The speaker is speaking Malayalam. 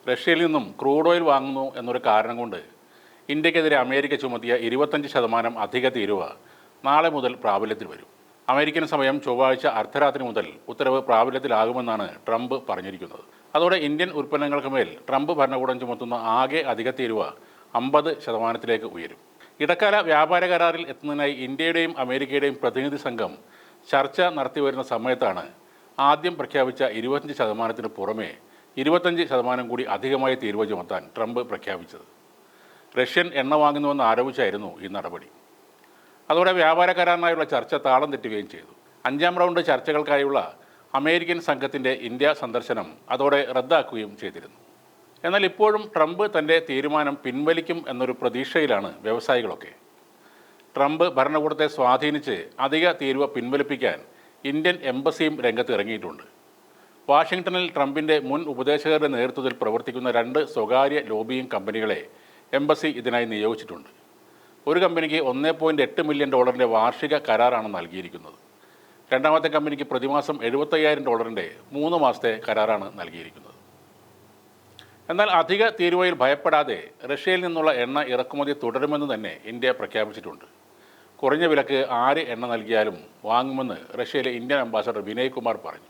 റഷ്യയിൽ നിന്നും ക്രൂഡ് ഓയിൽ വാങ്ങുന്നു എന്നൊരു കാരണം കൊണ്ട് ഇന്ത്യക്കെതിരെ അമേരിക്ക ചുമത്തിയ 25% അധിക തീരുവ നാളെ മുതൽ പ്രാബല്യത്തിൽ വരും. അമേരിക്കൻ സമയം ചൊവ്വാഴ്ച അർദ്ധരാത്രി മുതൽ ഉത്തരവ് പ്രാബല്യത്തിലാകുമെന്നാണ് ട്രംപ് പറഞ്ഞിരിക്കുന്നത്. അതോടെ ഇന്ത്യൻ ഉൽപ്പന്നങ്ങൾക്ക് മേൽ ട്രംപ് ഭരണകൂടം ചുമത്തുന്ന ആകെ അധിക തീരുവ 50% ഉയരും. ഇടക്കാല വ്യാപാര കരാറിൽ എത്തുന്നതിനായി ഇന്ത്യയുടെയും അമേരിക്കയുടെയും പ്രതിനിധി സംഘം ചർച്ച നടത്തിവരുന്ന സമയത്താണ് ആദ്യം പ്രഖ്യാപിച്ച 25%-ന് പുറമെ 25% കൂടി അധികമായി തീരുവ ചുമത്താൻ ട്രംപ് പ്രഖ്യാപിച്ചത്. റഷ്യൻ എണ്ണ വാങ്ങുന്നുവെന്ന് ആരോപിച്ചായിരുന്നു ഈ നടപടി. അതോടെ വ്യാപാര കരാറിനായുള്ള ചർച്ച താളം തെറ്റുകയും ചെയ്തു. 5ാം റൗണ്ട് ചർച്ചകൾക്കായുള്ള അമേരിക്കൻ സംഘത്തിൻ്റെ ഇന്ത്യ സന്ദർശനം അതോടെ റദ്ദാക്കുകയും ചെയ്തിരുന്നു. എന്നാൽ ഇപ്പോഴും ട്രംപ് തൻ്റെ തീരുമാനം പിൻവലിക്കും എന്നൊരു പ്രതീക്ഷയിലാണ് വ്യവസായികളൊക്കെ. ട്രംപ് ഭരണകൂടത്തെ സ്വാധീനിച്ച് അധിക തീരുവ പിൻവലിപ്പിക്കാൻ ഇന്ത്യൻ എംബസിയും രംഗത്ത് ഇറങ്ങിയിട്ടുണ്ട്. വാഷിംഗ്ടണിൽ ട്രംപിൻ്റെ മുൻ ഉപദേശകരുടെ നേതൃത്വത്തിൽ പ്രവർത്തിക്കുന്ന 2 സ്വകാര്യ ലോബിയിങ് കമ്പനികളെ എംബസി ഇതിനായി നിയോഗിച്ചിട്ടുണ്ട്. ഒരു കമ്പനിക്ക് $1.8 മില്യൺ വാർഷിക കരാറാണ് നൽകിയിരിക്കുന്നത്. രണ്ടാമത്തെ കമ്പനിക്ക് പ്രതിമാസം $75,000 3 മാസത്തെ കരാറാണ് നൽകിയിരിക്കുന്നത്. എന്നാൽ അധിക തീരുവയിൽ ഭയപ്പെടാതെ റഷ്യയിൽ നിന്നുള്ള എണ്ണ ഇറക്കുമതി തുടരുമെന്ന് തന്നെ ഇന്ത്യ പ്രഖ്യാപിച്ചിട്ടുണ്ട്. കുറഞ്ഞ വിലക്ക് ആര് എണ്ണ നൽകിയാലും വാങ്ങുമെന്ന് റഷ്യയിലെ ഇന്ത്യൻ അംബാസഡർ വിനയ് കുമാർ പറഞ്ഞു.